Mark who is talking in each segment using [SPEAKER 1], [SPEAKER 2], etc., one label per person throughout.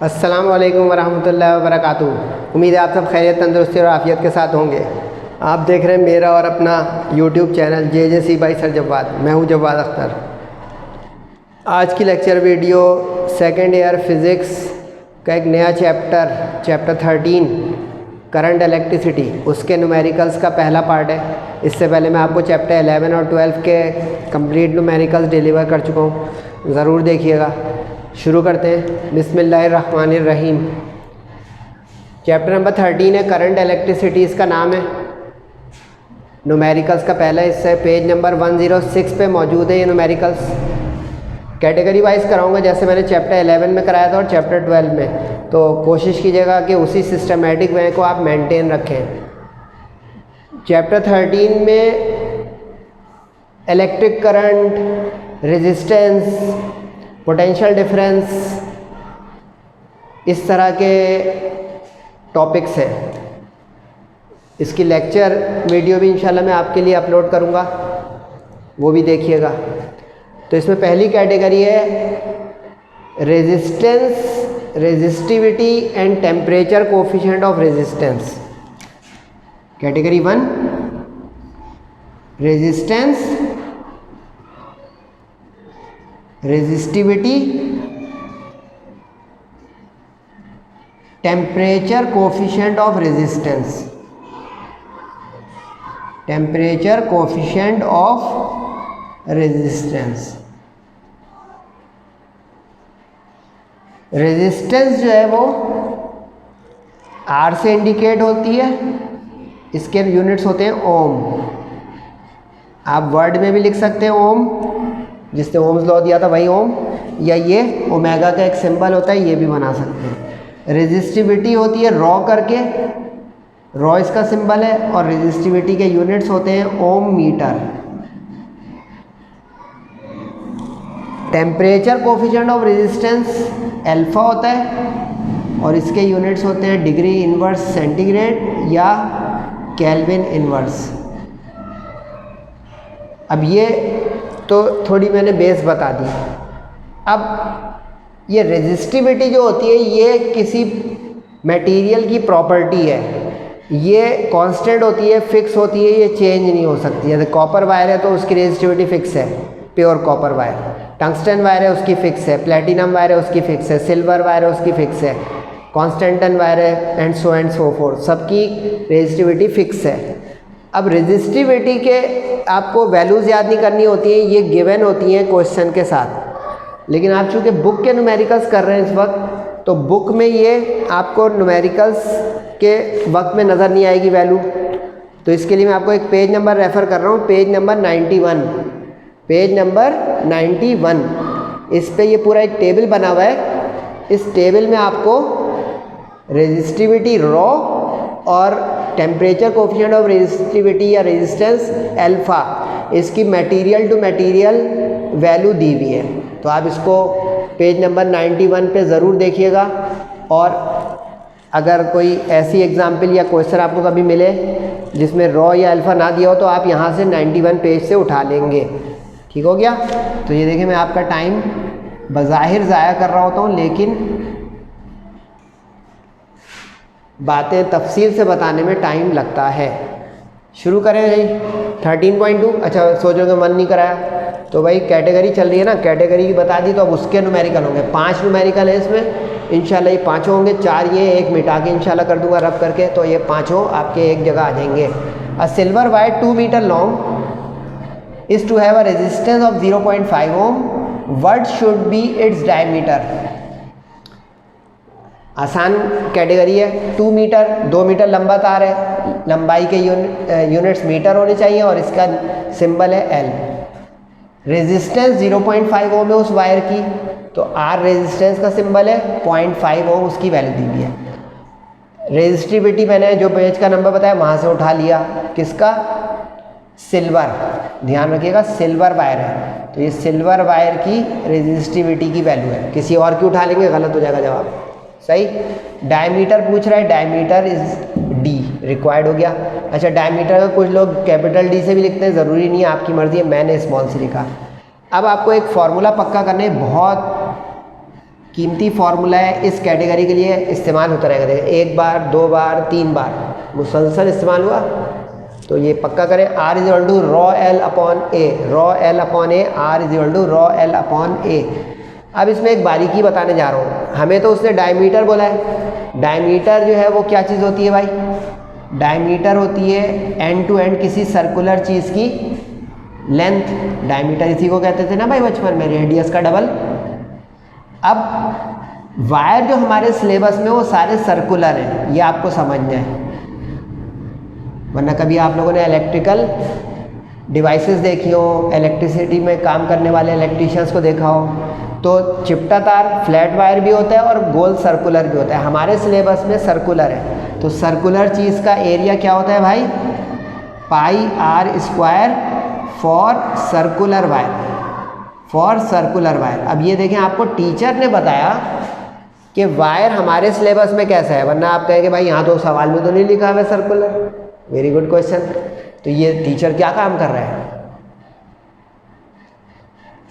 [SPEAKER 1] अस्सलाम वालेकुम वरहमतुल्लाहि वबरकातुहू। उम्मीद है आप सब खैरियत, तंदुरुस्ती और आफ़ियत के साथ होंगे। आप देख रहे हैं मेरा और अपना YouTube channel JJC by sir Jawad. मैं हूं जवाद अख्तर। आज की lecture video second year physics का एक नया चैप्टर 13 करंट इलेक्ट्रिसिटी, उसके न्यूमेरिकल्स का पहला पार्ट है। इससे पहले मैं आपको चैप्टर 11 और 12 के कंप्लीट न्यूमेरिकल्स डिलीवर कर चुका हूँ, ज़रूर देखिएगा। शुरू करते हैं। बिस्मिल्लाहिर्रहमानिर्रहीम। चैप्टर नंबर 13 है करंट इलेक्ट्रिसिटी, इसका नाम है। न्यूमेरिकल्स का पहला हिस्सा है, पेज नंबर 106 पे मौजूद है ये न्यूमेरिकल्स। कैटेगरी वाइज कराऊंगा जैसे मैंने चैप्टर 11 में कराया था और चैप्टर 12 में, तो कोशिश कीजिएगा कि उसी सिस्टमेटिक वे को आप मेंटेन रखें। चैप्टर 13 में electric current, resistance, potential difference, इस तरह के टॉपिक्स हैं। इसकी लेक्चर वीडियो भी इंशाल्लाह मैं आपके लिए अपलोड करूँगा, वो भी देखिएगा। तो इसमें पहली कैटेगरी है resistance, resistivity and temperature coefficient of resistance. Category 1 resistance, resistivity, temperature coefficient of resistance, temperature coefficient of resistance. Resistance जो है वो R से इंडिकेट होती है, इसके यूनिट्स होते हैं ओम। आप वर्ड में भी लिख सकते हैं ओम, जिसने ओम्स लॉ दिया था वही ओम, या ये ओमेगा का एक सिंबल होता है, ये भी बना सकते हैं। रेजिस्टिविटी होती है रॉ करके, रॉ इसका सिंबल है, और रेजिस्टिविटी के यूनिट्स होते हैं ohm metre. Temperature coefficient of resistance alpha होता है, और इसके यूनिट्स होते हैं डिग्री इनवर्स सेंटीग्रेड या केल्विन इनवर्स। अब ये तो थोड़ी मैंने बेस बता दी। अब ये रेजिस्टिविटी जो होती है ये किसी मटेरियल की प्रॉपर्टी है, ये कांस्टेंट होती है, फिक्स होती है, ये चेंज नहीं हो सकती। जैसे कॉपर वायर है तो उसकी रेजिस्टिविटी फिक्स है, pure copper wire. Tungsten wire है उसकी फिक्स है, प्लेटिनम वायर है उसकी फिक्स है, सिल्वर वायर है उसकी फिक्स है, कॉन्स्टेंटन वायर है, एंड सो फोर्थ, सबकी रेजिस्टिविटी फिक्स है। अब रेजिस्टिविटी के आपको वैल्यूज़ याद नहीं करनी होती हैं, ये गिवन होती हैं क्वेश्चन के साथ। लेकिन आप चूँकि बुक के न्यूमेरिकल्स कर रहे हैं इस वक्त, तो बुक में ये आपको न्यूमेरिकल्स के वक्त में नज़र नहीं आएगी वैल्यू। तो इसके लिए मैं आपको एक पेज नंबर रेफ़र कर रहा हूँ, पेज नंबर 91। पेज नंबर 91, इस पे ये पूरा एक टेबल बना हुआ है। इस टेबल में आपको रेजिस्टिविटी रॉ और टेम्परेचर कोफिशिएंट ऑफ रेजिस्टिविटी या रेजिस्टेंस अल्फा, इसकी मटेरियल टू मटेरियल वैल्यू दी हुई है। तो आप इसको पेज नंबर 91 पे ज़रूर देखिएगा। और अगर कोई ऐसी एग्जाम्पल या क्वेश्चन आपको कभी मिले जिसमें रॉ या अल्फ़ा ना दिया हो, तो आप यहाँ से 91 पेज से उठा लेंगे। ठीक हो गया। तो ये देखिए, मैं आपका टाइम बज़ाहिर ज़ाया कर रहा होता हूँ, लेकिन बातें तफसील से बताने में टाइम लगता है। शुरू करें भाई 13.2। अच्छा, सोचोगे मन नहीं कराया, तो भाई कैटेगरी चल रही है ना, कैटेगरी की बता दी, तो अब उसके न्यूमेरिकल होंगे। 5 न्यूमेरिकल है इसमें, इंशाल्लाह ये 5 होंगे। 4 ये, एक मिटा के इंशाल्लाह कर दूंगा रब करके, तो ये 5 आपके एक जगह आ जाएंगे। A silver wire 2 metre long is to have a resistance of 0.5 ohm. What should be its diameter? आसान कैटेगरी है। 2 मीटर, 2 मीटर लंबा तार है, लंबाई के यूनिट्स मीटर होने चाहिए, और इसका सिंबल है L। रेजिस्टेंस 0.5 ओम है उस वायर की, तो R रेजिस्टेंस का सिंबल है, 0.5 ओम उसकी वैल्यू दी हुई है। रेजिस्टिविटी मैंने जो पेज का नंबर बताया वहाँ से उठा लिया, किसका? सिल्वर। ध्यान रखिएगा, सिल्वर वायर है, तो ये सिल्वर वायर की रेजिस्टिविटी की वैल्यू है। किसी और की उठा लेंगे गलत हो जाएगा जवाब। सही। डायमीटर पूछ रहा है, डायमीटर इज D रिक्वायर्ड हो गया। अच्छा, डायमीटर का कुछ लोग कैपिटल D से भी लिखते हैं, ज़रूरी नहीं है, आपकी मर्ज़ी है, मैंने स्मॉल सी लिखा। अब आपको एक फार्मूला पक्का करना है, बहुत कीमती फार्मूला है, इस कैटेगरी के लिए इस्तेमाल होता रहेगा। देखिए 1 बार 2 बार 3 बार मुसलसल इस्तेमाल हुआ, तो ये पक्का करें। R is to rho L upon A, rho L upon A, R is to rho L upon A. अब इसमें एक बारीकी बताने जा रहा हूँ। हमें तो उसने डायमीटर बोला है, डायमीटर जो है वो क्या चीज़ होती है भाई? डायमीटर होती है एंड टू एंड किसी सर्कुलर चीज़ की लेंथ। डायमीटर इसी को कहते थे ना भाई बचपन में, रेडियस का डबल। अब वायर जो हमारे सिलेबस में वो सारे सर्कुलर हैं, ये आपको समझना है, वरना कभी आप लोगों ने इलेक्ट्रिकल डिवाइसेस देखी हो, इलेक्ट्रिसिटी में काम करने वाले इलेक्ट्रिशियंस को देखा हो, तो चिपटा तार फ्लैट वायर भी होता है और गोल सर्कुलर भी होता है। हमारे सिलेबस में सर्कुलर है, तो सर्कुलर चीज़ का एरिया क्या होता है भाई? Pi r square for circular wire, for circular wire. अब ये देखें, आपको टीचर ने बताया कि वायर हमारे सिलेबस में कैसा है, वरना आप कहेंगे भाई यहाँ तो सवाल में तो नहीं लिखा है सर्कुलर। Very good question. तो ये टीचर क्या काम कर रहा है?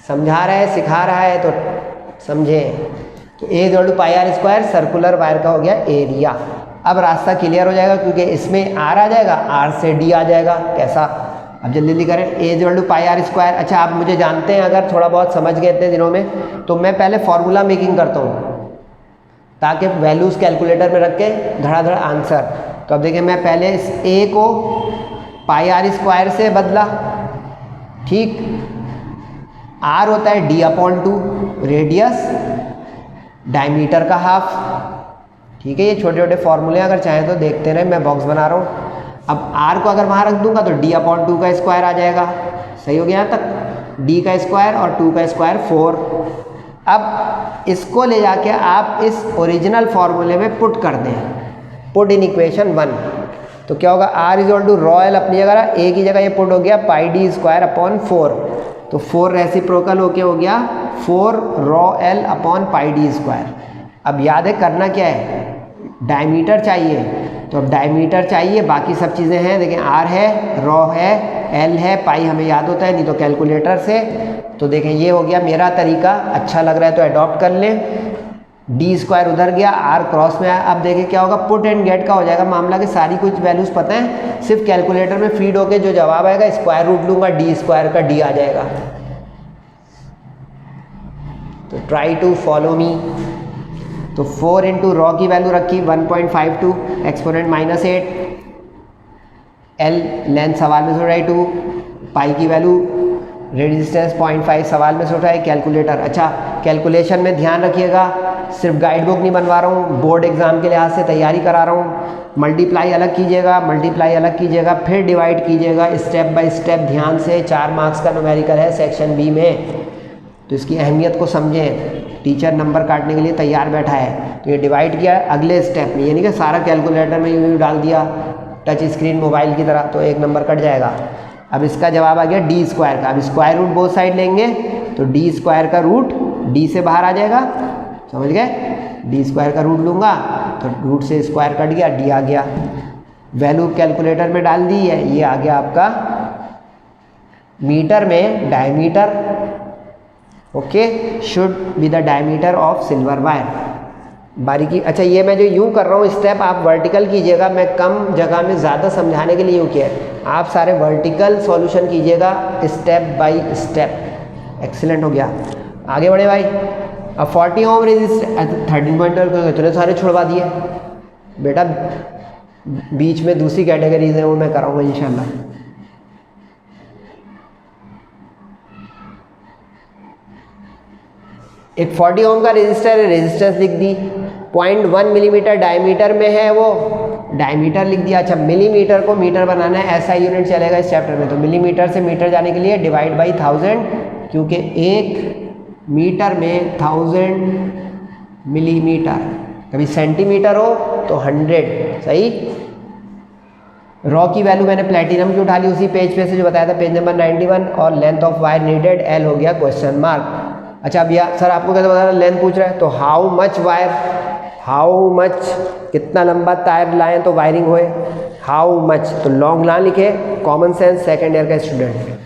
[SPEAKER 1] समझा रहा है, सिखा रहा है, तो समझें। तो A equal to pi r square circular wire का हो गया एरिया। अब रास्ता क्लियर हो जाएगा, क्योंकि इसमें आर आ जाएगा, आर से डी आ जाएगा। कैसा? अब जल्दी जल्दी करें। A equal to pi r square. अच्छा, आप मुझे जानते हैं, अगर थोड़ा बहुत समझ गए इतने दिनों में, तो मैं पहले फॉर्मूला मेकिंग करता हूँ ताकि वैल्यूज़ कैलकुलेटर में रख के धड़ाधड़ आंसर। तो अब देखिए, मैं पहले इस ए को पाई आर स्क्वायर से बदला, ठीक। आर होता है D upon two, radius diameter का हाफ, ठीक है। ये छोटे छोटे फॉर्मूले अगर चाहें तो देखते रहे, मैं बॉक्स बना रहा हूँ। अब आर को अगर वहाँ रख दूंगा तो डी अपॉन टू का स्क्वायर आ जाएगा। सही हो गया यहाँ तक? डी का स्क्वायर और 2 का स्क्वायर 4। अब इसको ले जाके आप इस ओरिजिनल फॉर्मूले में पुट कर दें, पुट इन इक्वेशन 1। तो क्या होगा? R is to rho L अपनी जगह, ए की जगह ये पुट हो गया पाई डी स्क्वायर अपॉन 4। तो 4 रेसिप्रोकल होके हो गया 4 raw L upon pi D square. अब याद है करना क्या है? डायमीटर चाहिए, तो अब डायमीटर चाहिए, बाकी सब चीज़ें हैं। देखिए आर है, रॉ है, एल है, पाई हमें याद होता है, नहीं तो कैलकुलेटर से। तो देखें ये हो गया मेरा तरीका, अच्छा लग रहा है तो अडॉप्ट कर लें। डी स्क्वायर उधर गया, आर क्रॉस में आया। अब देखिए क्या होगा? पुट एंड गेट का हो जाएगा मामला, कि सारी कुछ वैल्यूज़ पता है, सिर्फ कैलकुलेटर में फीड होके जो जवाब आएगा स्क्वायर रूट लूँगा, डी स्क्वायर का डी आ जाएगा। तो ट्राई टू फॉलो मी। तो 4 इंटू रॉ की वैल्यू रखी 1.52 एक्सपोनेंट -8, एल लेंथ सवाल में से उठाई 2, पाई की वैल्यू रेजिस्टेंस 0.5 सवाल में से उठाई, कैलकुलेटर। अच्छा, कैलकुलेशन में ध्यान रखिएगा, सिर्फ गाइड बुक नहीं बनवा रहा हूँ, बोर्ड एग्जाम के लिहाज से तैयारी करा रहा हूँ। मल्टीप्लाई अलग कीजिएगा, मल्टीप्लाई अलग कीजिएगा, फिर डिवाइड कीजिएगा स्टेप बाय स्टेप ध्यान से। 4 मार्क्स का न्यूमेरिकल है सेक्शन बी में, तो इसकी अहमियत को समझें। टीचर नंबर काटने के लिए तैयार बैठा है, तो ये डिवाइड किया अगले स्टेप में, यानी कि सारा कैलकुलेटर में यूँ डाल दिया टच स्क्रीन मोबाइल की तरह, तो 1 नंबर कट जाएगा। अब इसका जवाब आ गया डी स्क्वायर का। अब स्क्वायर रूट बोथ साइड लेंगे तो डी स्क्वायर का रूट डी से बाहर आ जाएगा, समझ गए? डी स्क्वायर का रूट लूँगा तो रूट से स्क्वायर कट गया, डी आ गया। वैल्यू कैलकुलेटर में डाल दी है, ये आ गया आपका मीटर में diameter. Okay, should be the diameter of silver wire. बारीकी। अच्छा, ये मैं जो यूँ कर रहा हूँ स्टेप, आप वर्टिकल कीजिएगा, मैं कम जगह में ज़्यादा समझाने के लिए यूँ किया है। आप सारे वर्टिकल सॉल्यूशन कीजिएगा स्टेप बाय स्टेप। एक्सीलेंट हो गया, आगे बढ़े भाई। अब 40 ओम रेजिस्टेंस 13.12 इतने सारे छुड़वा दिए बेटा, बीच में दूसरी कैटेगरीज है वो मैं कराऊँगा इंशाल्लाह। एक 40 ओम का रेजिस्टर है, रेजिस्टेंस लिख दी। 0.1 मिलीमीटर डायमीटर में है, वो डायमीटर लिख दिया। अच्छा, मिलीमीटर को मीटर बनाना है, ऐसा यूनिट चलेगा इस चैप्टर में, तो मिलीमीटर से मीटर जाने के लिए डिवाइड बाई 1000, क्योंकि 1 मीटर में 1000 मिलीमीटर। कभी सेंटीमीटर हो तो 100, सही। रॉ की वैल्यू मैंने प्लेटिनम की उठा ली उसी पेज पे से जो बताया था, पेज नंबर 91। और length of wire needed L हो गया क्वेश्चन मार्क। अच्छा भैया सर आपको कैसे बता रहा, लेंथ पूछ रहा है, तो how much wire, how much, कितना लंबा तार लाएं तो वायरिंग होए, हाउ मच, तो लॉन्ग ना लिखे, कॉमन सेंस, सेकेंड ईयर का स्टूडेंट।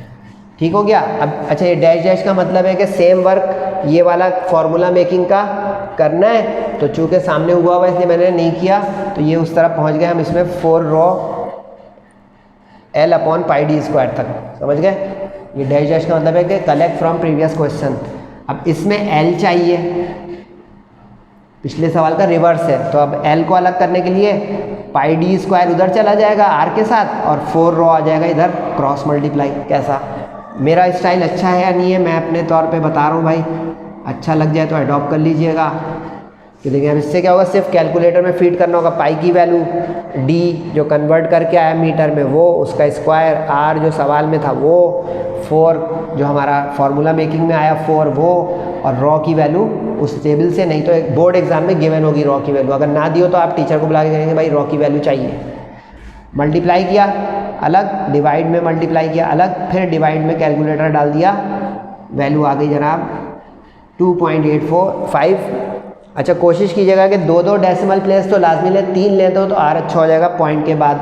[SPEAKER 1] ठीक हो गया। अब अच्छा, ये डैश डैश का मतलब है कि सेम वर्क, ये वाला फॉर्मूला मेकिंग का करना है, तो चूँकि सामने हुआ हुआ इसलिए मैंने नहीं किया, तो ये उस तरफ पहुँच गए हम इसमें 4 रॉ L/πd² तक, समझ गए। ये डैश डैश का मतलब है कि कलेक्ट फ्रॉम प्रीवियस क्वेश्चन। अब इसमें L चाहिए, पिछले सवाल का रिवर्स है, तो अब L को अलग करने के लिए πd² उधर चला जाएगा r के साथ और 4 रॉ आ जाएगा इधर क्रॉस मल्टीप्लाई। कैसा मेरा स्टाइल अच्छा है या नहीं है, मैं अपने तौर पे बता रहा हूँ भाई, अच्छा लग जाए तो अडॉप्ट कर लीजिएगा। कि देखिए अब इससे क्या होगा, सिर्फ कैलकुलेटर में फीड करना होगा, पाई की वैल्यू d जो कन्वर्ट करके आया मीटर में वो, उसका स्क्वायर, r जो सवाल में था वो, 4 जो हमारा फार्मूला मेकिंग में आया 4 वो, और रॉ की वैल्यू उस टेबल से, नहीं तो एक बोर्ड एग्जाम में गिवन होगी रॉ की वैल्यू, अगर ना दी हो तो आप टीचर को बुला के कहेंगे भाई रॉ की वैल्यू चाहिए। मल्टीप्लाई किया अलग, डिवाइड में मल्टीप्लाई किया अलग, फिर डिवाइड में कैलकुलेटर डाल दिया, वैल्यू आ गई जनाब 2.845। अच्छा कोशिश कीजिएगा कि 2 डेसिमल प्लेस तो लाजमी लें, 3 लेते हो तो r अच्छा हो जाएगा पॉइंट के बाद।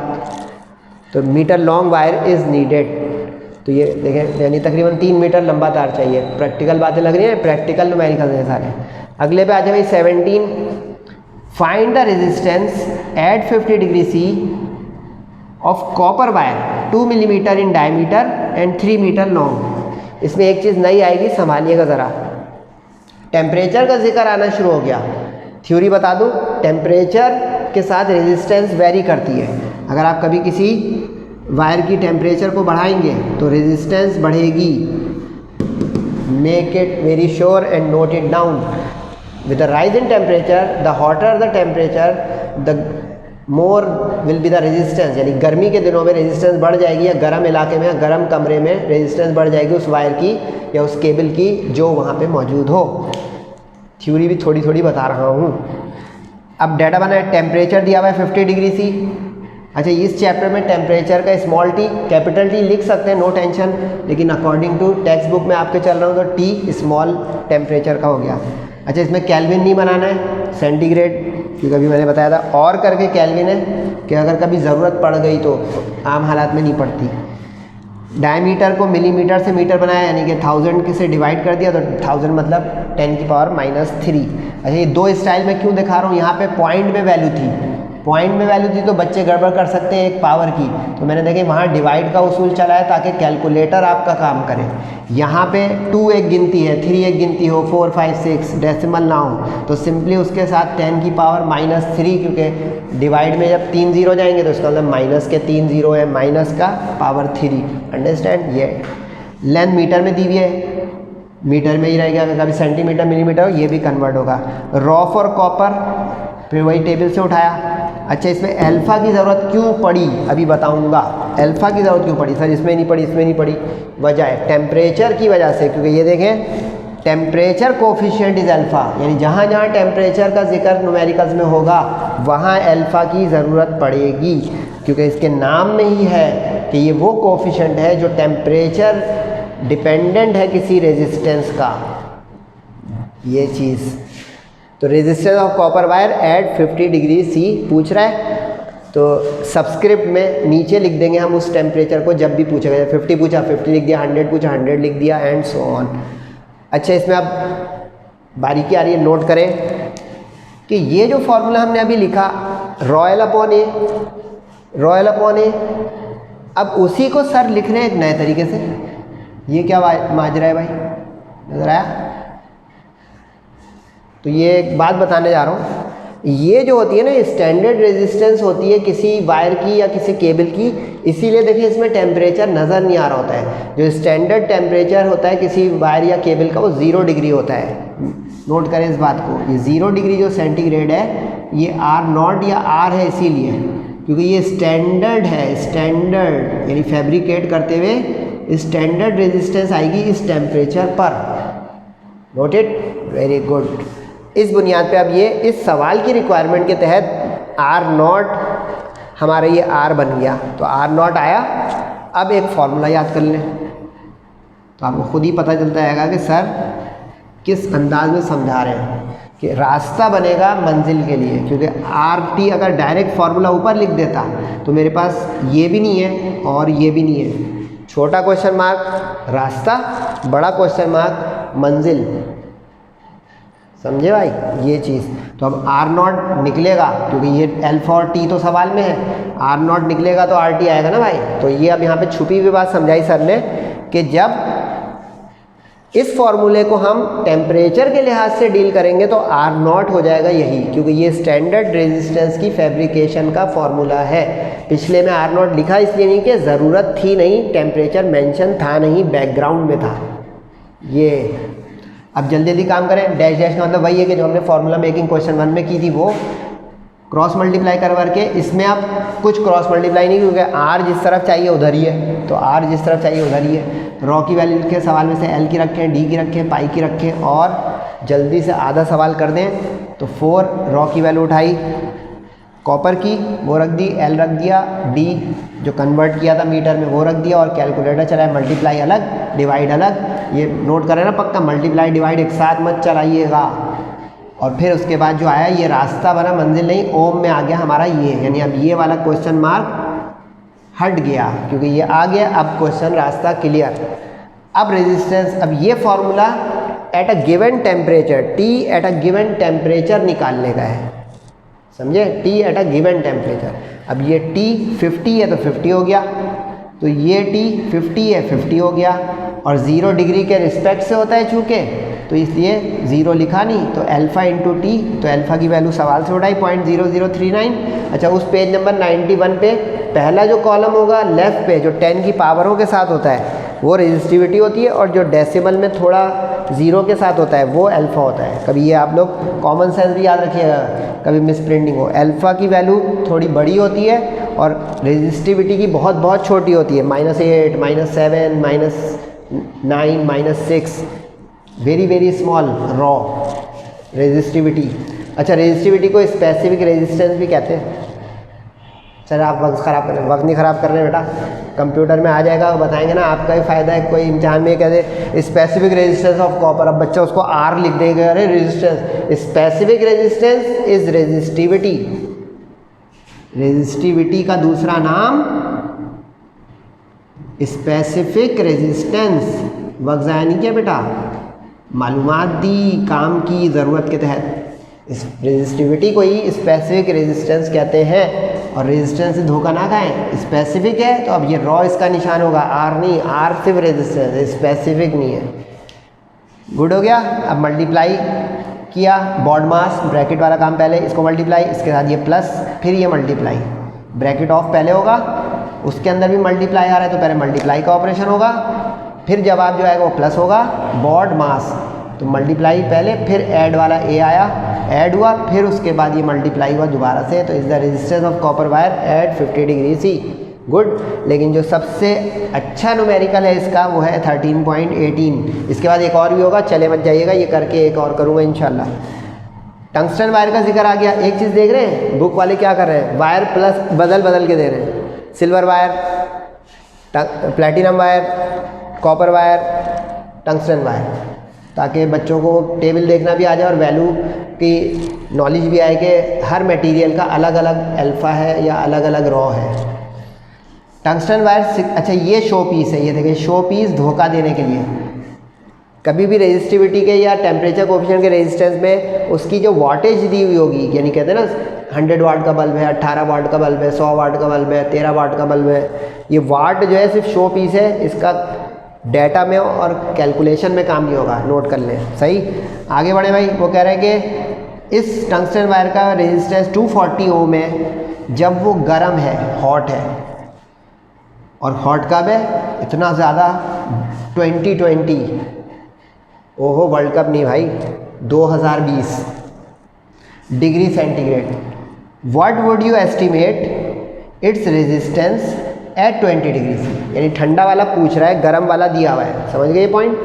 [SPEAKER 1] तो metre long wire is needed, तो ये देखें यानी तकरीबन 3 मीटर लंबा तार चाहिए। प्रैक्टिकल बातें लग रही हैं, प्रैक्टिकल न्यूमेरिकल हैं सारे। अगले पे आ जाए भाई 17, find the resistance at 50 degree C of copper wire 2 millimetre in diameter and 3 metre long. इसमें एक चीज़ नई आएगी, संभालिएगा ज़रा, टेम्परेचर का जिक्र आना शुरू हो गया। थ्योरी बता दूं, टेम्परेचर के साथ रेजिस्टेंस वेरी करती है। अगर आप कभी किसी वायर की टेम्परेचर को बढ़ाएंगे तो रेजिस्टेंस बढ़ेगी। Make it very sure and note it down. With the rise in temperature, the hotter the temperature, the more will be the resistance. यानी गर्मी के दिनों में रेजिस्टेंस बढ़ जाएगी, या गर्म इलाके में या गर्म कमरे में रेजिस्टेंस बढ़ जाएगी उस वायर की या उस केबल की जो वहाँ पे मौजूद हो। थ्योरी भी थोड़ी थोड़ी बता रहा हूँ। अब डाटा बना है, टेम्परेचर दिया हुआ है 50 डिग्री C। अच्छा इस चैप्टर में टेम्परेचर का स्मॉल t कैपिटल T लिख सकते हैं, नो टेंशन, लेकिन अकॉर्डिंग टू टेक्स्ट बुक में आपके चल रहा हूँ तो T स्मॉल टेम्परेचर का हो गया। अच्छा इसमें केल्विन नहीं बनाना है, सेंटीग्रेड, क्योंकि अभी मैंने बताया था और करके केल्विन है कि अगर कभी ज़रूरत पड़ गई तो आम हालात में नहीं पड़ती। डायमीटर को मिलीमीटर से मीटर बनाया, यानी कि 1000 से डिवाइड कर दिया तो 1000 मतलब 10⁻³ अच्छा ये 2 स्टाइल में क्यों दिखा रहा हूँ, यहाँ पे पॉइंट में वैल्यू थी, पॉइंट में वैल्यू थी तो बच्चे गड़बड़ कर सकते हैं एक पावर की, तो मैंने देखे वहाँ डिवाइड का उसूल चलाया ताकि कैलकुलेटर आपका काम करे। यहाँ पे 2 एक गिनती है, 3 एक गिनती हो, 4 5 6 डेसिमल ना हो तो सिंपली उसके साथ 10⁻³ क्योंकि डिवाइड में जब 3 0 जाएंगे तो इसका मतलब माइनस के 3 0 है, माइनस का पावर 3। अंडरस्टैंड। ये लेंथ मीटर में दी हुई है, मीटर में ही रहेगा, अगर कभी सेंटीमीटर मिलीमीटर हो ये भी कन्वर्ट होगा। रॉ फॉर कॉपर फिर वही टेबल से उठाया। अच्छा इसमें अल्फ़ा की ज़रूरत क्यों पड़ी अभी बताऊंगा, अल्फ़ा की ज़रूरत क्यों पड़ी, सर इसमें नहीं पड़ी इसमें नहीं पड़ी, वजह है टेम्परेचर की वजह से, क्योंकि ये देखें टेम्परेचर कोफिशिएंट इज़ अल्फ़ा, यानी जहाँ जहाँ टेम्परेचर का जिक्र न्यूमेरिकल्स में होगा वहाँ अल्फ़ा की ज़रूरत पड़ेगी, क्योंकि इसके नाम में ही है कि ये वो कोफिशिएंट है जो टेम्परेचर डिपेंडेंट है किसी रेजिस्टेंस का, ये चीज़। तो resistance of copper wire at 50 degree C पूछ रहा है, तो सब्सक्रिप्ट में नीचे लिख देंगे हम उस टेम्परेचर को जब भी पूछेगा। 50 पूछा 50 लिख दिया, 100 पूछा 100 लिख दिया, एंड सो ऑन। अच्छा इसमें अब बारीकी आ रही है, नोट करें कि ये जो फॉर्मूला हमने अभी लिखा ρL/A, ρL/A, अब उसी को सर लिख रहे हैं एक नए तरीके से। ये क्या माजरा है भाई, नजर आया? तो ये एक बात बताने जा रहा हूँ, ये जो होती है ना स्टैंडर्ड रेजिस्टेंस होती है किसी वायर की या किसी केबल की, इसीलिए देखिए इसमें टेम्परेचर नज़र नहीं आ रहा होता है। जो स्टैंडर्ड टेम्परेचर होता है किसी वायर या केबल का वो 0 डिग्री होता है। नोट करें इस बात को, ये 0 डिग्री जो सेंटीग्रेड है ये R0 या R है, इसीलिए क्योंकि ये स्टैंडर्ड है, स्टैंडर्ड यानी फैब्रिकेट करते हुए स्टैंडर्ड रेजिस्टेंस आएगी इस टेम्परेचर पर। Note it, very good. इस बुनियाद पे अब ये इस सवाल की रिक्वायरमेंट के तहत R0 हमारा ये R बन गया, तो R0 आया। अब एक फॉर्मूला याद कर लें तो आपको खुद ही पता चलता रहेगा कि सर किस अंदाज में समझा रहे हैं, कि रास्ता बनेगा मंजिल के लिए। क्योंकि RT अगर डायरेक्ट फार्मूला ऊपर लिख देता तो मेरे पास ये भी नहीं है और ये भी नहीं है। छोटा क्वेश्चन मार्क रास्ता, बड़ा क्वेश्चन मार्क मंजिल। समझे भाई ये चीज़। तो अब आर नॉट निकलेगा क्योंकि ये अल्फा और टी तो सवाल में है, आर नॉट निकलेगा तो आर टी आएगा ना भाई। तो ये अब यहाँ पे छुपी हुई बात समझाई सर ने कि जब इस फॉर्मूले को हम टेम्परेचर के लिहाज से डील करेंगे तो आर नॉट हो जाएगा यही, क्योंकि ये स्टैंडर्ड रेजिस्टेंस की फैब्रिकेशन का फॉर्मूला है। पिछले में आर नॉट लिखा इसलिए नहीं कि ज़रूरत थी नहीं, टेम्परेचर मेंशन था नहीं, बैकग्राउंड में था ये। अब जल्दी जल्दी काम करें। डैश डैश का मतलब वही है कि जो हमने फॉर्मूला मेकिंग क्वेश्चन 1 में की थी वो क्रॉस मल्टीप्लाई करके। इसमें अब कुछ क्रॉस मल्टीप्लाई नहीं, क्योंकि आर जिस तरफ चाहिए उधर ही है, तो आर जिस तरफ चाहिए उधर ही है। रॉ की वैल्यू के सवाल में से एल की रखें, डी की रखें, पाई की रखें और जल्दी से आधा सवाल कर दें। तो 4 रॉ की वैल्यू उठाई, कॉपर की वो रख दी, एल रख दिया, डी जो कन्वर्ट किया था मीटर में वो रख दिया और कैलकुलेटर चलाए। मल्टीप्लाई अलग डिवाइड अलग, ये नोट करें ना पक्का, मल्टीप्लाई डिवाइड एक साथ मत चलाइएगा। और फिर उसके बाद जो आया ये रास्ता बना, मंजिल नहीं, ओम में आ गया हमारा ये, यानी अब ये वाला क्वेश्चन मार्क हट गया क्योंकि ये आ गया। अब क्वेश्चन रास्ता क्लियर। अब रेजिस्टेंस, अब ये formula at a given temperature, T at a given temperature निकालने का है, समझे, T at a given temperature. अब ये टी 50 है तो 50 हो गया, तो ये टी 50 है 50 हो गया, और 0 डिग्री के रिस्पेक्ट से होता है चूँकि, तो इसलिए 0 लिखा नहीं, तो अल्फ़ा इंटू टी, तो अल्फ़ा की वैल्यू सवाल से उठाई 0.0039। अच्छा, उस पेज नंबर 91 पे पहला जो कॉलम होगा लेफ्ट पे, जो 10 की पावरों के साथ होता है वो रेजिस्टिविटी होती है, और जो डेसिमल में थोड़ा 0 के साथ होता है वो अल्फ़ा होता है। कभी ये आप लोग कॉमन सेंस भी याद रखिएगा, कभी मिस प्रिंटिंग हो। अल्फ़ा की वैल्यू थोड़ी बड़ी होती है और रेजिस्टिविटी की बहुत बहुत छोटी होती है, -8, -7, -9, -6, very very small raw resistivity. अच्छा, रेजिस्टिविटी को स्पेसिफिक रेजिस्टेंस भी कहते हैं। सर आप वक्त ख़राब कर रहे हैं, वक्त नहीं ख़राब कर रहे हैं बेटा, कंप्यूटर में आ जाएगा, बताएंगे ना, आपका ही फ़ायदा है। कोई इम्तिहान में कहते स्पेसिफिक रेजिस्टेंस ऑफ कॉपर, अब बच्चा उसको आर लिख देगा, अरे resistance, specific resistance is resistivity, resistivity का दूसरा नाम स्पेसिफिक रेजिस्टेंस। वक्त ज़ाया नहीं किया बेटा, मालूमात दी काम की ज़रूरत के तहत। इस रेजिस्टिविटी को ही स्पेसिफिक रेजिस्टेंस कहते हैं, और रेजिस्टेंस से धोखा ना खाएं, स्पेसिफिक है तो अब ये रॉ इसका निशान होगा, आर नहीं, आर सिर्फ रेजिस्टेंस है, स्पेसिफिक नहीं है। गुड हो गया। अब मल्टीप्लाई किया, बॉड मास ब्रैकेट वाला काम पहले, इसको मल्टीप्लाई, इसके साथ ये प्लस, फिर ये मल्टीप्लाई, ब्रैकेट ऑफ पहले होगा, उसके अंदर भी मल्टीप्लाई आ रहा है तो पहले मल्टीप्लाई का ऑपरेशन होगा, फिर जवाब जो आएगा वो प्लस होगा, बॉड मास, तो मल्टीप्लाई पहले, फिर ऐड वाला ए आया, ऐड हुआ, फिर उसके बाद ये मल्टीप्लाई हुआ दोबारा से, तो is the resistance of copper wire at 50 degree C. Good. लेकिन जो सबसे अच्छा न्यूमेरिकल है इसका वो है 13.18। इसके बाद एक और भी होगा, चले मत जाइएगा, ये करके एक और करूँगा इंशाल्लाह। टंगस्टन वायर का जिक्र आ गया। एक चीज़ देख रहे हैं, बुक वाले क्या कर रहे हैं, वायर प्लस बदल बदल के दे रहे हैं, silver wire, platinum wire, copper wire, tungsten wire, ताकि बच्चों को टेबल देखना भी आ जाए और वैल्यू की नॉलेज भी आए कि हर मटेरियल का अलग अलग अल्फ़ा है या अलग अलग रॉ है। टंगस्टन वायर, अच्छा ये शो पीस है, ये देखिए शो पीस धोखा देने के लिए। कभी भी रेजिस्टिविटी के या टेम्परेचर कोफिशिएंट के रेजिस्टेंस में उसकी जो वाटेज दी हुई होगी, यानी कहते हैं ना 100 वाट का बल्ब है, 18 वाट का बल्ब है, 100 वाट का बल्ब है, 13 वाट का बल्ब है, ये वाट जो है सिर्फ शो पीस है, इसका डेटा में और कैलकुलेशन में काम नहीं होगा, नोट कर लें। सही, आगे बढ़े भाई। वो कह रहे हैं कि इस टंगस्टन वायर का रेजिस्टेंस 240 ओम है जब वो गर्म है, हॉट है, और हॉट कब है, इतना ज़्यादा 2020, ओहो वर्ल्ड कप नहीं भाई, 2020 degree centigrade. What would you estimate its resistance at 20 degree C, यानी ठंडा वाला पूछ रहा है, गर्म वाला दिया हुआ है, समझ गए ये पॉइंट।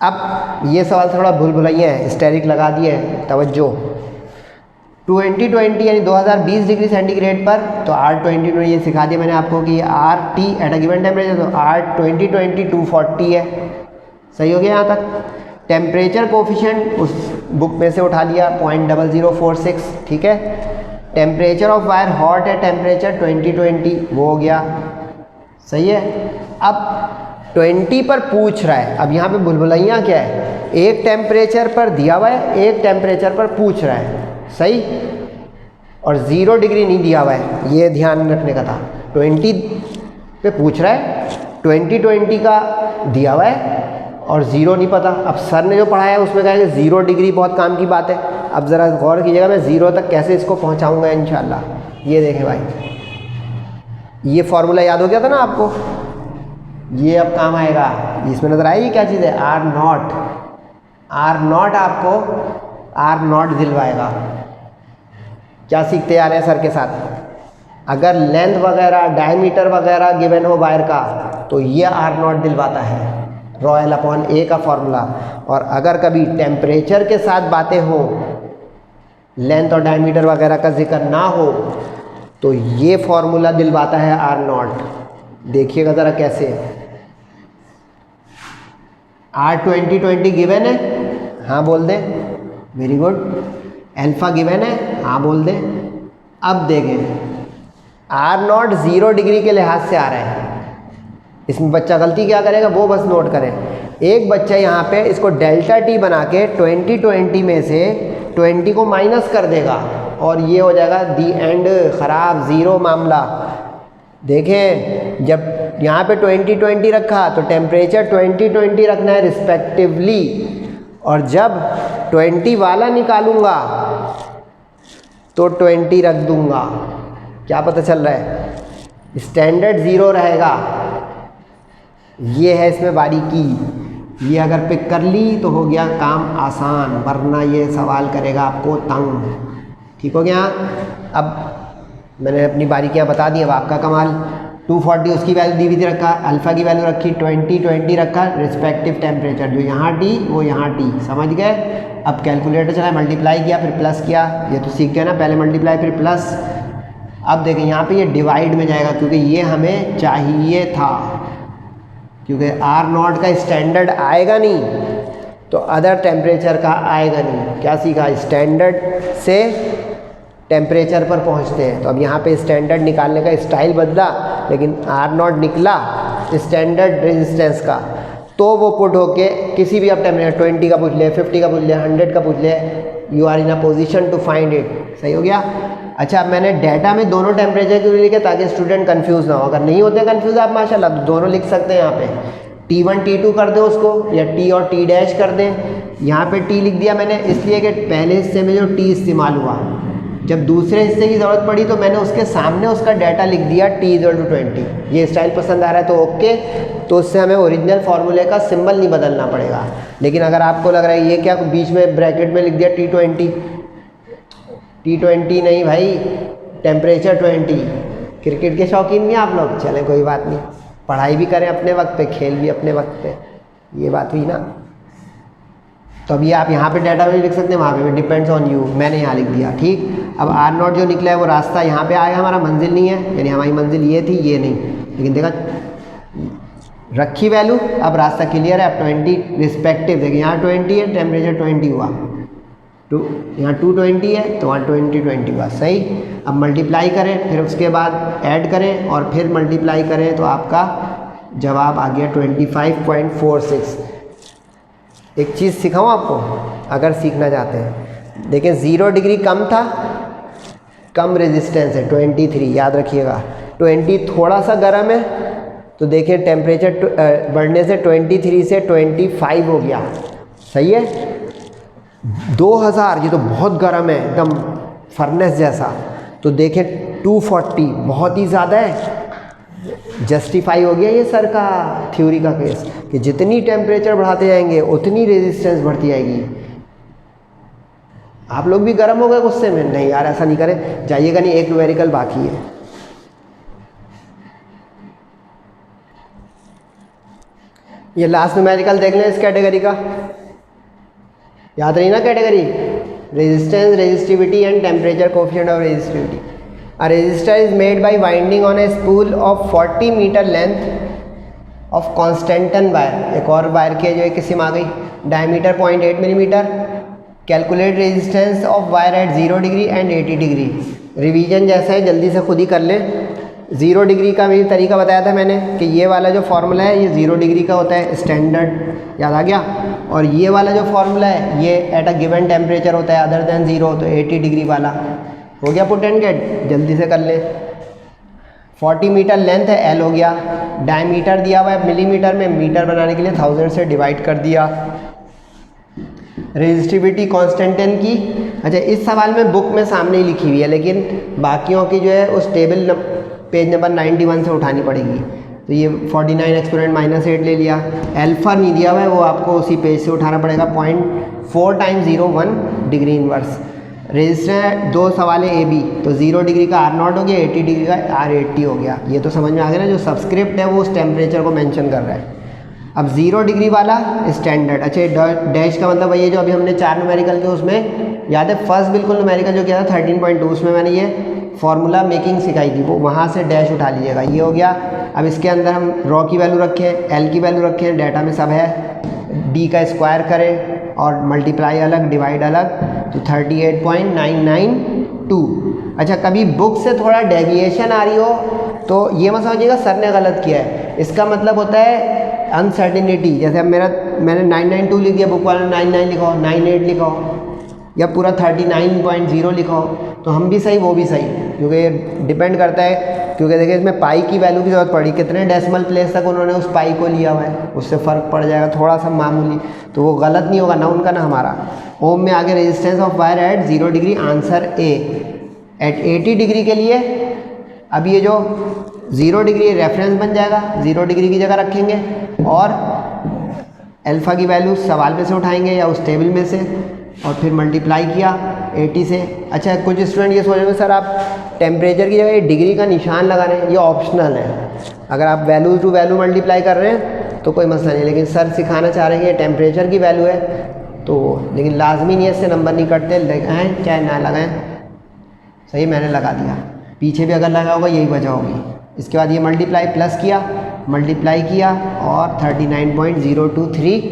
[SPEAKER 1] अब ये सवाल थोड़ा भूल भुलैया है, स्टेरिक लगा दिए है, तवज्जो। 2020 यानी 2020 डिग्री सेंटीग्रेड पर, तो R20 ये सिखा दिया मैंने आपको कि RT at a given temperature, तो R20 240 है। सही हो गया यहाँ तक। टेम्परेचर कोफिशिएंट उस बुक में से उठा लिया 0.0046, ठीक है। टेम्परेचर ऑफ वायर हॉट है, टेम्परेचर 2020 वो हो गया, सही है। अब 20 पर पूछ रहा है। अब यहाँ पे भुलभुलैया क्या है, एक टेम्परेचर पर दिया हुआ है, एक टेम्परेचर पर पूछ रहा है, सही, और 0 डिग्री नहीं दिया हुआ है, ये ध्यान रखने का था। 20 पे पूछ रहा है, 20 का दिया हुआ है और 0 नहीं पता। अब सर ने जो पढ़ाया है उसमें कहा है कि 0 डिग्री बहुत काम की बात है। अब ज़रा गौर कीजिएगा, मैं 0 तक कैसे इसको पहुंचाऊंगा इंशाल्लाह। ये देखें भाई, ये फॉर्मूला याद हो गया था ना आपको, ये अब काम आएगा। इसमें नज़र आई क्या चीज़ है, आर नॉट। आर नॉट आपको आर नॉट दिलवाएगा। क्या सीखते आ रहे हैं सर के साथ, अगर लेंथ वगैरह डायमीटर वगैरह गिवन हो वायर का तो ये आर नॉट दिलवाता है, रॉयल अपॉन ए का फॉर्मूला। और अगर कभी टेम्परेचर के साथ बातें हो, लेंथ और डायमीटर वगैरह का जिक्र ना हो, तो ये फॉर्मूला दिलवाता है आर नॉट। देखिएगा ज़रा कैसे, R20 गिवन है, हाँ बोल दें, वेरी गुड। अल्फ़ा गिवन है, हाँ बोल दें। अब देखें आर नॉट 0 डिग्री के लिहाज से आ रहा है। इसमें बच्चा गलती क्या करेगा वो बस नोट करें। एक बच्चा यहाँ पे इसको डेल्टा टी बना के 20 में से 20 को माइनस कर देगा और ये हो जाएगा दी एंड, ख़राब, 0 मामला। देखें जब यहाँ पे 20 रखा तो टेम्परेचर 20 रखना है रिस्पेक्टिवली, और जब 20 वाला निकालूंगा तो 20 रख दूंगा। क्या पता चल रहा है, स्टैंडर्ड 0 रहेगा। ये है इसमें बारीकी, ये अगर पिक कर ली तो हो गया काम आसान, वरना ये सवाल करेगा आपको तंग। ठीक हो गया। अब मैंने अपनी बारीकियाँ बता दी, अब आपका कमाल। 240 उसकी वैल्यू दी हुई थी, रखा अल्फ़ा की वैल्यू रखी 20 रखा, रिस्पेक्टिव टेम्परेचर जो यहाँ टी वो यहाँ टी, समझ गए। अब कैलकुलेटर चला, मल्टीप्लाई किया फिर प्लस किया, ये तो सीख गए ना, पहले मल्टीप्लाई फिर प्लस। अब देखें यहाँ पे ये डिवाइड में जाएगा क्योंकि ये हमें चाहिए था, क्योंकि आर नॉट का स्टैंडर्ड आएगा नहीं तो अदर टेम्परेचर का आएगा नहीं। क्या सीखा, स्टैंडर्ड से टेम्परेचर पर पहुंचते हैं। तो अब यहाँ पे स्टैंडर्ड निकालने का स्टाइल बदला, लेकिन आर नॉट निकला स्टैंडर्ड रेजिस्टेंस का, तो वो पुट होके किसी भी आप टेम्परेचर 20 का पूछ ले, 50 का पूछ ले, 100 का पूछ ले, you are in a position to find it. सही हो गया। अच्छा, अब मैंने डाटा में दोनों टेम्परेचर क्यों लिखे, ताकि स्टूडेंट कंफ्यूज ना हो। अगर नहीं होते कंफ्यूज आप माशाल्लाह तो दोनों लिख सकते हैं। यहाँ पे T1 T2 कर दो उसको, या T और T डैश कर दें। यहाँ पे T लिख दिया मैंने इसलिए कि पहले हिस्से में जो T इस्तेमाल हुआ, जब दूसरे हिस्से की ज़रूरत पड़ी तो मैंने उसके सामने उसका डाटा लिख दिया T=20। ये स्टाइल पसंद आ रहा है तो ओके, तो उससे हमें ओरिजिनल फार्मूले का सिंबल नहीं बदलना पड़ेगा। लेकिन अगर आपको लग रहा है ये क्या बीच में ब्रैकेट में लिख दिया T20 नहीं भाई, टेम्परेचर 20। क्रिकेट के शौकीन नहीं आप लोग, चलें कोई बात नहीं, पढ़ाई भी करें अपने वक्त पे, खेल भी अपने वक्त पे, ये बात हुई ना। तो अब ये आप यहाँ पे डाटा भी लिख सकते हैं, वहाँ पे भी डिपेंड्स ऑन यू, मैंने यहाँ लिख दिया। ठीक, अब आर नॉट जो निकला है वो रास्ता यहाँ पे आएगा, हमारा मंजिल नहीं है, यानी हमारी मंजिल ये थी, ये नहीं, लेकिन देखा रखी वैल्यू, अब रास्ता क्लियर है। अब 20 रिस्पेक्टिव, देखिए यहाँ 20 है, टेम्परेचर 20 हुआ, यहाँ 220 है तो वहाँ 20 हुआ, सही। अब मल्टीप्लाई करें, फिर उसके बाद ऐड करें और फिर मल्टीप्लाई करें तो आपका जवाब आ गया 25.46। एक चीज़ सिखाऊं आपको अगर सीखना चाहते हैं, देखिए 0 डिग्री कम था, कम रेजिस्टेंस है 23, याद रखिएगा। 20 थोड़ा सा गर्म है तो देखिए टेम्परेचर बढ़ने से 23 से 25 हो गया, सही है। 2000 ये तो बहुत गर्म है, एकदम फर्नेस जैसा, तो देखें 240 बहुत ही ज़्यादा है। जस्टिफाई हो गया ये सर का थ्योरी का केस कि जितनी टेम्परेचर बढ़ाते जाएंगे उतनी रेजिस्टेंस बढ़ती जाएगी। आप लोग भी गर्म हो गए गुस्से में, नहीं यार ऐसा नहीं करें, जाइएगा नहीं, एक न्यूमेरिकल बाकी है। ये लास्ट न्यूमेरिकल देख लें इस कैटेगरी का, याद रही ना category, resistance, resistivity and temperature coefficient of resistivity. A resistor is made by winding on a spool of 40 metre length of constantan wire. एक और वायर की जो एक किस्म आ गई, diameter 0.8 millimetre. Calculate resistance of wire at 0 degree and 80 degree. Revision जैसा है, जल्दी से खुद ही कर लें, 0 डिग्री का भी तरीका बताया था मैंने कि ये वाला जो फार्मूला है ये 0 डिग्री का होता है स्टैंडर्ड, याद आ गया। और ये वाला जो फार्मूला है ये एट अ गिवन टेम्परेचर होता है अदर देन 0, तो 80 डिग्री वाला हो गया। पुट एंड गेट जल्दी से कर ले। 40 मीटर लेंथ है, L हो गया। डायमीटर दिया हुआ है मिलीमीटर में, मीटर बनाने के लिए 1000 से डिवाइड कर दिया। रेजिस्टिविटी कांस्टेंट की, अच्छा इस सवाल में बुक में सामने ही लिखी हुई है, लेकिन बाकियों की जो है उस टेबल पेज नंबर 91 से उठानी पड़ेगी। तो ये 49 एक्सपोनेंट -8 ले लिया। अल्फा नहीं दिया हुआ है, वो आपको उसी पेज से उठाना पड़ेगा। 0.4 × 01 डिग्री इनवर्स। रेजिस्टेंस 2 सवाल है AB, तो 0 डिग्री का R0 हो गया, 80 डिग्री का R80 हो गया। ये तो समझ में आ गया ना, जो सबस्क्रिप्ट है वो उस टेम्परेचर को मेंशन कर रहा है। अब 0 डिग्री वाला स्टैंडर्ड, अच्छा डैश का मतलब वही है जो अभी हमने 4 न्यूमेरिकल के उसमें याद है, फर्स्ट बिल्कुल न्यूमेरिकल जो किया था 13.2, उसमें मैंने ये फार्मूला मेकिंग सिखाई थी, वो वहाँ से डैश उठा लीजिएगा। ये हो गया। अब इसके अंदर हम रॉ की वैल्यू रखें, L की वैल्यू रखें, डाटा में सब है। D का स्क्वायर करें और मल्टीप्लाई अलग, डिवाइड अलग, तो 38.992। अच्छा कभी बुक से थोड़ा डेविएशन आ रही हो तो ये मत समझिएगा सर ने गलत किया है, इसका मतलब होता है अनसर्टिनिटी। जैसे अब मैंने 992 लिख दिया, बुक वाले 99 लिखो, 98 लिखो, या पूरा 39.0 लिखो, तो हम भी सही वो भी सही, क्योंकि डिपेंड करता है। क्योंकि देखिए इसमें पाई की वैल्यू की ज़रूरत पड़ी, कितने डेसिमल प्लेस तक उन्होंने उस पाई को लिया हुआ है, उससे फ़र्क पड़ जाएगा थोड़ा सा मामूली, तो वो गलत नहीं होगा ना उनका ना हमारा। ओम में आगे resistance of wire at 0 degree, answer A. At 80 degree के लिए अब ये जो 0 डिग्री रेफरेंस बन जाएगा, 0 डिग्री की जगह रखेंगे और अल्फ़ा की वैल्यू सवाल में से उठाएंगे या उस टेबल में से, और फिर मल्टीप्लाई किया 80 से। अच्छा कुछ स्टूडेंट ये सोच रहे हैं सर आप टेम्परेचर की जगह डिग्री का निशान लगा रहे हैं, ये ऑप्शनल है। अगर आप वैल्यू टू वैल्यू मल्टीप्लाई कर रहे हैं तो कोई मसला नहीं, लेकिन सर सिखाना चाह रहे हैं ये टेम्परेचर की वैल्यू है तो, लेकिन लाजमी नहीं है, इससे नंबर नहीं कटते, लगाएँ चाहे ना लगाएँ। सही मैंने लगा दिया, पीछे भी अगर लगा होगा यही वजह होगी। इसके बाद ये मल्टीप्लाई प्लस किया, मल्टीप्लाई किया और 39.023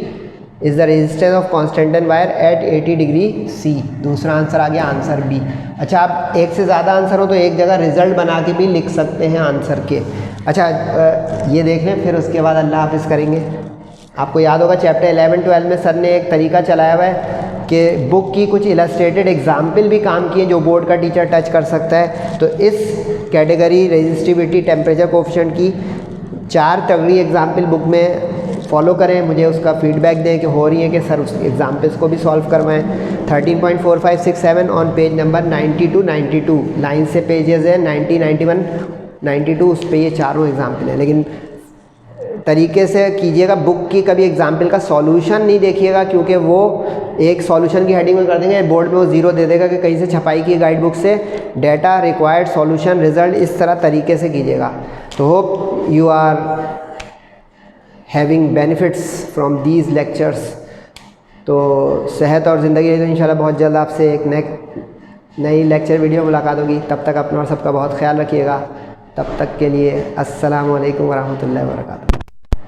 [SPEAKER 1] is the resistance of constantan wire at 80 degree C। दूसरा आंसर आ गया, आंसर B। अच्छा आप एक से ज़्यादा आंसर हो तो एक जगह रिजल्ट बना के भी लिख सकते हैं आंसर के। अच्छा ये देख लें, फिर उसके बाद अल्लाह हाफिज़ करेंगे। आपको याद होगा चैप्टर 11-12 में सर ने एक तरीका चलाया हुआ है कि बुक की कुछ इलस्ट्रेटेड एग्जाम्पल भी काम किए जो बोर्ड का टीचर टच कर सकता है। तो इस कैटेगरी रेजिस्टिविटी टेम्परेचर कोफिशिएंट की 4 तगड़ी एग्जाम्पल बुक में फॉलो करें, मुझे उसका फीडबैक दें कि हो रही है कि सर उस एग्जाम्पल्स को भी सॉल्व करवाएं। 13.4567 ऑन पेज नंबर 92 लाइन से पेजेस हैं 90, 91, 92, उस पे ये चारों एग्जाम्पल हैं। लेकिन तरीके से कीजिएगा, बुक की कभी एग्जाम्पल का सॉल्यूशन नहीं देखिएगा, क्योंकि वो एक सॉल्यूशन की हेडिंग में कर देंगे, बोर्ड में वो 0 दे देगा कि कहीं से छपाई की गाइड बुक से डेटा रिक्वायर्ड सॉल्यूशन रिजल्ट, इस तरह तरीके से कीजिएगा। तो hope you are having benefits from these lectures. तो सेहत और ज़िंदगी, तो इंशाल्लाह बहुत जल्द आपसे एक नई लेक्चर वीडियो मुलाकात होगी। तब तक अपना और सबका बहुत ख्याल रखिएगा। तब तक के लिए अस्सलामु अलैकुम वरहमतुल्लाहि वबरकातुहू।